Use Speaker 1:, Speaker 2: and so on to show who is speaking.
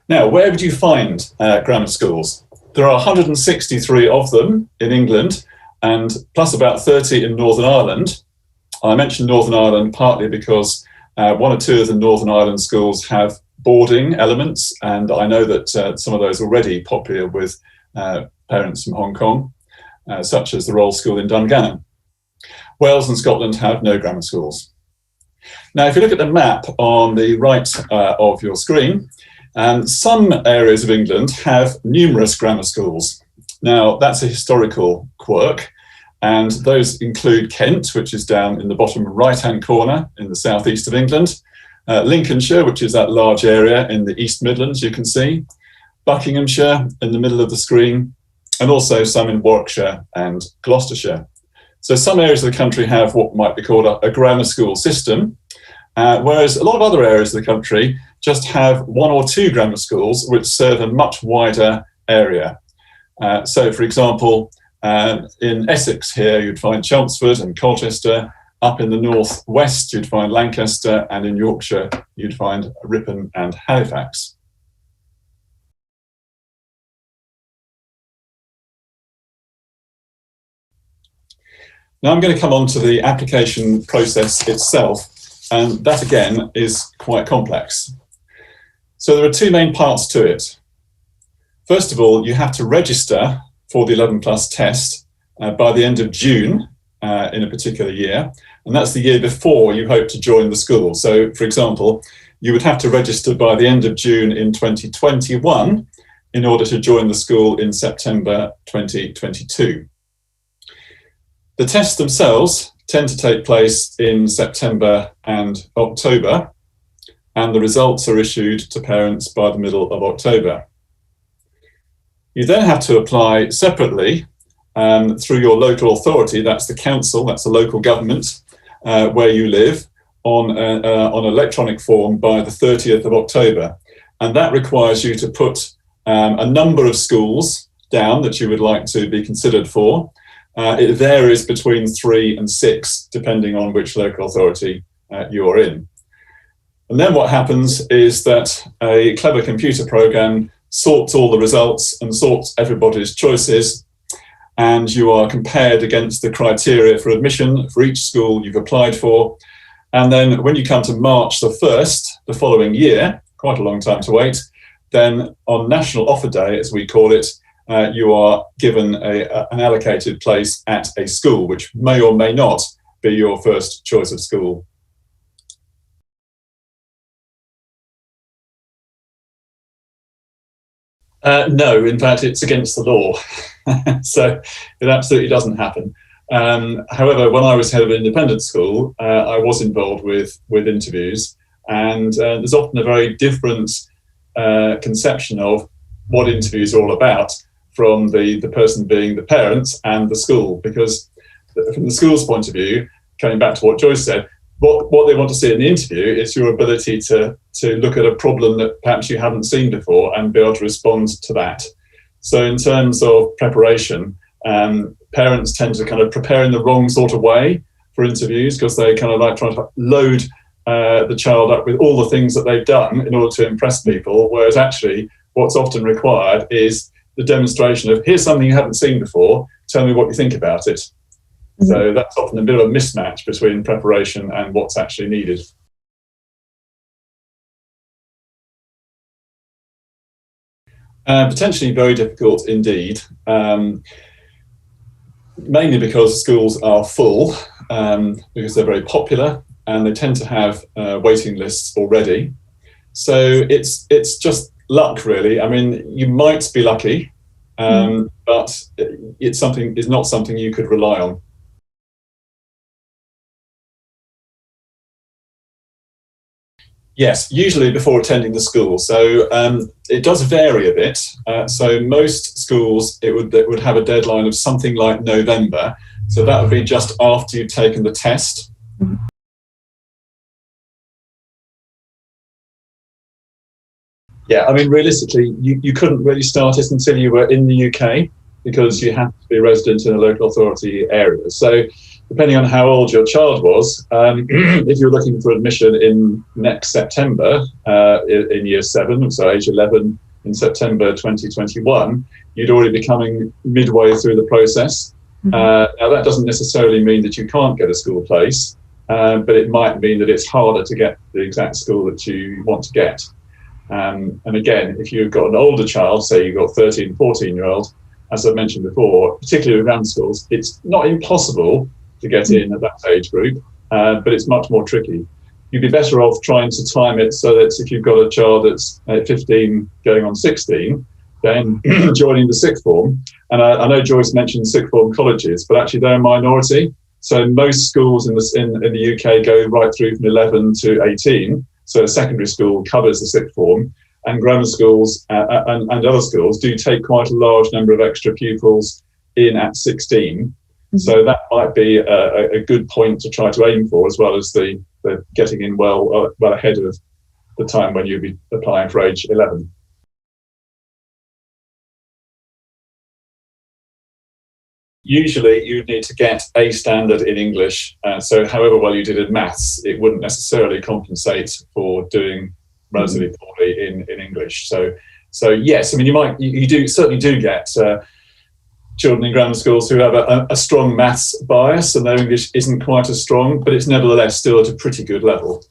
Speaker 1: Now, where would you find grammar schools? There are 163 of them in England, and plus about 30 in Northern Ireland. I mentioned Northern Ireland partly because one or two of the Northern Ireland schools have boarding elements, and I know that some of those are already popular with parents from Hong Kong, such as the Royal School in Dungannon. Wales and Scotland have no grammar schools. Now, if you look at the map on the right of your screen, some areas of England have numerous grammar schools. Now, that's a historical quirk, and those include Kent, which is down in the bottom right-hand corner in the southeast of England, Lincolnshire, which is that large area in the East Midlands, you can see, Buckinghamshire in the middle of the screen, and also some in Warwickshire and Gloucestershire. So some areas of the country have what might be called a grammar school system, whereas a lot of other areas of the country just have one or two grammar schools which serve a much wider area. So, for example, in Essex here, you'd find Chelmsford and Colchester. Up in the northwest, you'd find Lancaster, and in Yorkshire, you'd find Ripon and Halifax. Now I'm going to come on to the application process itself, and that again is quite complex. So there are two main parts to it. First of all, you have to register for the 11 plus test by the end of June in a particular year, and that's the year before you hope to join the school. So, for example, you would have to register by the end of June in 2021 in order to join the school in September 2022. The tests themselves tend to take place in September and October, and the results are issued to parents by the middle of October. You then have to apply separately through your local authority, that's the council, that's the local government where you live, on an electronic form by the 30th of October. And that requires you to put a number of schools down that you would like to be considered for. It varies between 3 and 6, depending on which local authority you're in. And then what happens is that a clever computer program sorts all the results and sorts everybody's choices, and you are compared against the criteria for admission for each school you've applied for. And then when you come to March the 1st, the following year, quite a long time to wait, then on National Offer Day, as we call it, you are given an allocated place at a school, which may or may not be your first choice of school. No, in fact, it's against the law. So it absolutely doesn't happen. However, when I was head of an independent school, I was involved with interviews, and there's often a very different conception of what interviews are all about from the person being the parents and the school, because from the school's point of view, coming back to what Joyce said, what they want to see in the interview is your ability to look at a problem that perhaps you haven't seen before and be able to respond to that. So in terms of preparation, parents tend to kind of prepare in the wrong sort of way for interviews, because they kind of like trying to load the child up with all the things that they've done in order to impress people, whereas actually what's often required is the demonstration of, here's something you haven't seen before, tell me what you think about it. Mm-hmm. So that's often a bit of a mismatch between preparation and what's actually needed. Potentially very difficult indeed, mainly because schools are full, because they're very popular and they tend to have waiting lists already. So it's just luck, really. I mean, you might be lucky, but it's not something you could rely on. Yes, usually before attending the school. So it does vary a bit. So most schools, it would have a deadline of something like November. So that would be just after you've taken the test. Mm-hmm. Yeah, I mean, realistically, you couldn't really start it until you were in the UK. because you have to be a resident in a local authority area. So depending on how old your child was, if you're looking for admission in next September in year 7, so age 11 in September 2021, you'd already be coming midway through the process. Now that doesn't necessarily mean that you can't get a school place, but it might mean that it's harder to get the exact school that you want to get. And again, if you've got an older child, say you've got 13, 14-year-old, as I mentioned before, particularly with grammar schools, it's not impossible to get in at that age group, but it's much more tricky. You'd be better off trying to time it so that if you've got a child that's 15 going on 16, then joining the sixth form. And I know Joyce mentioned sixth form colleges, but actually they're a minority. So most schools in the UK go right through from 11 to 18. So a secondary school covers the sixth form, and grammar schools and other schools do take quite a large number of extra pupils in at 16. So that might be a good point to try to aim for, as well as the getting in well ahead of the time when you'll be applying for age 11. Usually you need to get A standard in English. So however well you did in maths, it wouldn't necessarily compensate for doing relatively poorly in English. So yes, I mean, you certainly do get children in grammar schools who have a strong maths bias and their English isn't quite as strong, but it's nevertheless still at a pretty good level.